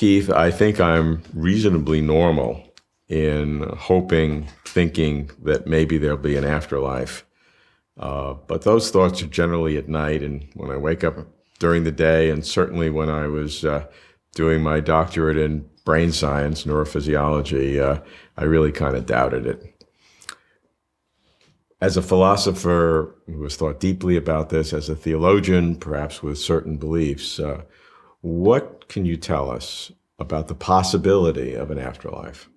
Keith, I think I'm reasonably normal in hoping, thinking that maybe there'll be an afterlife. But those thoughts are generally at night, and when I wake up during the day, and certainly when I was doing my doctorate in brain science, neurophysiology, I really kind of doubted it. As a philosopher who has thought deeply about this, as a theologian, perhaps with certain beliefs, what can you tell us about the possibility of an afterlife?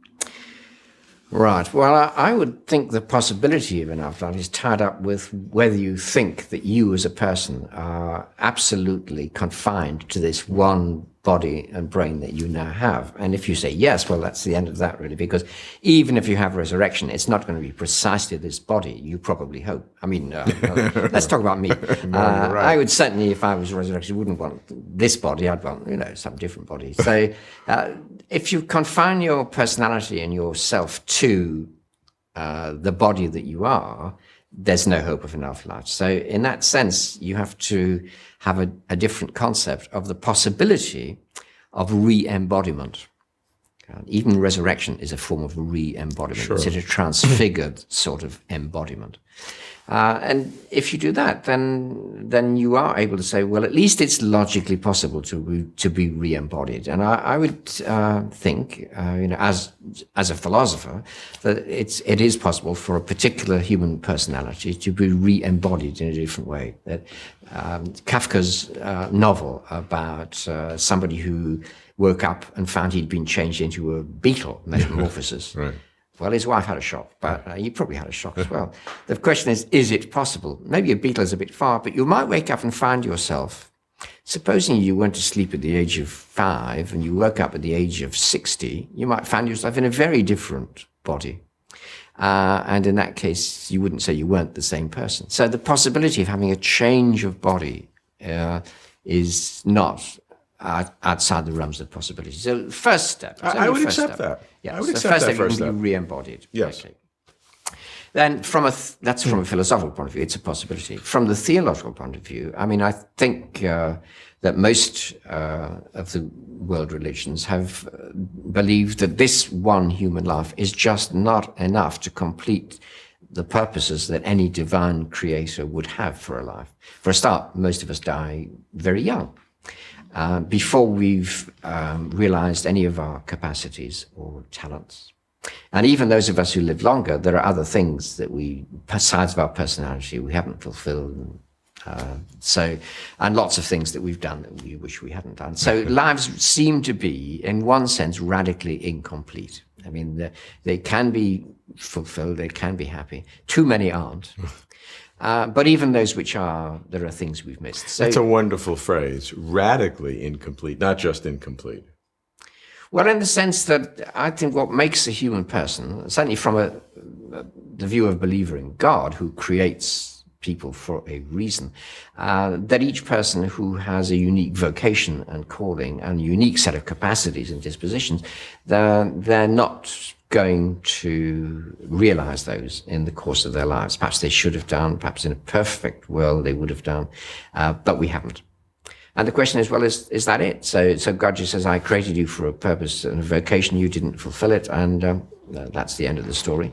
Right. Well, I would think the possibility of an afterlife is tied up with whether you think that you as a person are absolutely confined to this one body and brain that you now have. And if you say yes, well, that's the end of that, really, because even if you have resurrection, it's not going to be precisely this body, you probably hope. I mean, let's talk about me. No, you're right. I would certainly, if I was resurrected, wouldn't want this body. I'd want, some different body. So if you confine your personality and yourself to the body that you are, there's no hope of an afterlife. So in that sense, you have to have a different concept of the possibility of re-embodiment. Even resurrection is a form of re-embodiment. Sure. It's a transfigured sort of embodiment. And if you do that, then you are able to say, well, at least it's logically possible to be re-embodied. And I would think, as a philosopher, that it is possible for a particular human personality to be re-embodied in a different way. That Kafka's novel about somebody who woke up and found he'd been changed into a beetle, metamorphosis. Right. Well, his wife had a shock, but you probably had a shock as well. The question is it possible? Maybe a beetle is a bit far, but you might wake up and find yourself, supposing you went to sleep at the age of 5 and you woke up at the age of 60, you might find yourself in a very different body. And in that case, you wouldn't say you weren't the same person. So the possibility of having a change of body is not outside the realms of possibility. So first step. I would accept that. Yeah. I would so accept first that step, first you can step. be re-embodied. Yes. Okay. Then that's from a philosophical point of view, it's a possibility. From the theological point of view, I mean, I think that most of the world religions have believed that this one human life is just not enough to complete the purposes that any divine creator would have for a life. For a start, most of us die very young. Before we've realized any of our capacities or talents. And even those of us who live longer, there are other things that besides of our personality, we haven't fulfilled. And lots of things that we've done that we wish we hadn't done. So lives seem to be, in one sense, radically incomplete. I mean, they can be fulfilled, they can be happy. Too many aren't. But even those which are, there are things we've missed. So, That's a wonderful phrase, radically incomplete, not just incomplete. Well, in the sense that I think what makes a human person, certainly from the view of a believer in God, who creates people for a reason, that each person who has a unique vocation and calling and a unique set of capacities and dispositions, they're not going to realize those in the course of their lives. Perhaps they should have done, perhaps in a perfect world they would have done, but we haven't. And the question is, well, is that it? So God just says, I created you for a purpose and a vocation, you didn't fulfill it, and that's the end of the story.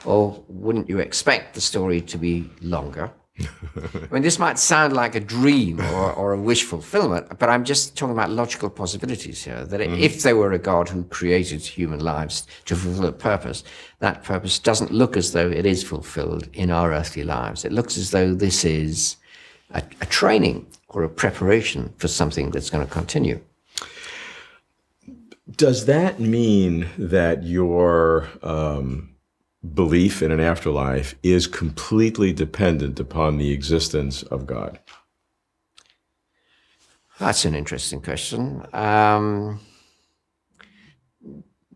Or wouldn't you expect the story to be longer? I mean, this might sound like a dream or a wish fulfillment, but I'm just talking about logical possibilities here, that if there were a God who created human lives to fulfill a purpose, that purpose doesn't look as though it is fulfilled in our earthly lives. It looks as though this is a training or a preparation for something that's going to continue. Does that mean that your belief in an afterlife is completely dependent upon the existence of God? That's an interesting question.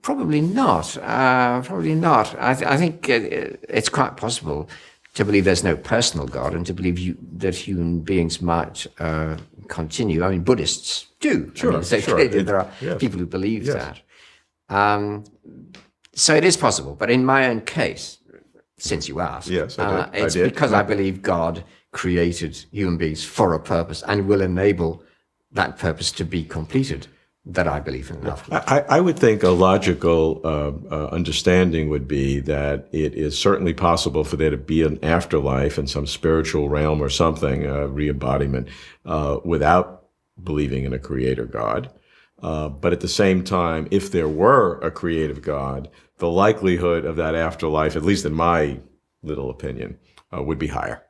Probably not. Probably not. I think it's quite possible to believe there's no personal God and to believe that human beings might continue. I mean, Buddhists do. Sure, I mean, so sure. There are Yes. people who believe Yes. that. So it is possible. But in my own case, since you asked, Yes, I did. it's because I believe God created human beings for a purpose and will enable that purpose to be completed. that I believe in an afterlife. I would think a logical understanding would be that it is certainly possible for there to be an afterlife in some spiritual realm or something, re-embodiment, without believing in a creator God. But at the same time, if there were a creative God, the likelihood of that afterlife, at least in my little opinion, would be higher.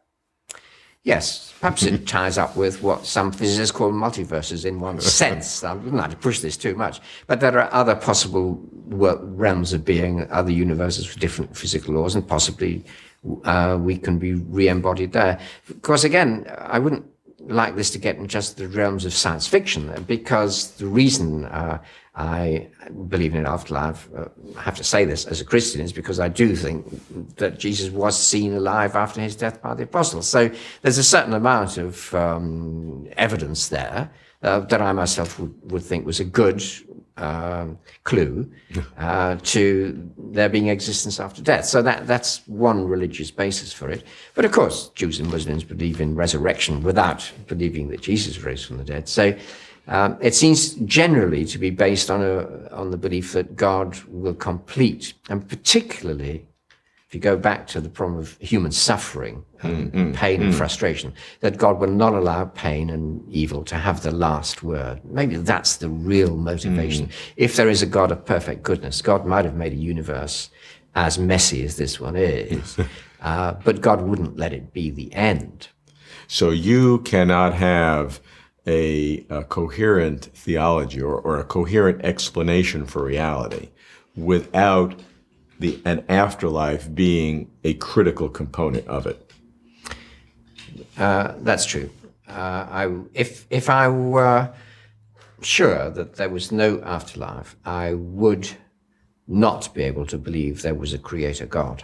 Yes, perhaps it ties up with what some physicists call multiverses in one sense. I wouldn't like to push this too much, but there are other possible realms of being, other universes with different physical laws, and possibly we can be re-embodied there. Because again, I wouldn't like this to get in just the realms of science fiction, because the reason I believe in an afterlife, I have to say this as a Christian, is because I do think that Jesus was seen alive after his death by the apostles. So there's a certain amount of evidence there that I myself would think was a good clue to there being existence after death. So that's one religious basis for it. But of course, Jews and Muslims believe in resurrection without believing that Jesus rose from the dead. So it seems generally to be based on the belief that God will complete, and particularly if you go back to the problem of human suffering and pain and frustration, that God will not allow pain and evil to have the last word. Maybe that's the real motivation. If there is a God of perfect goodness, God might have made a universe as messy as this one is, but God wouldn't let it be the end. So you cannot have a coherent theology or a coherent explanation for reality without an afterlife being a critical component of it. That's true. If I were sure that there was no afterlife, I would not be able to believe there was a creator God.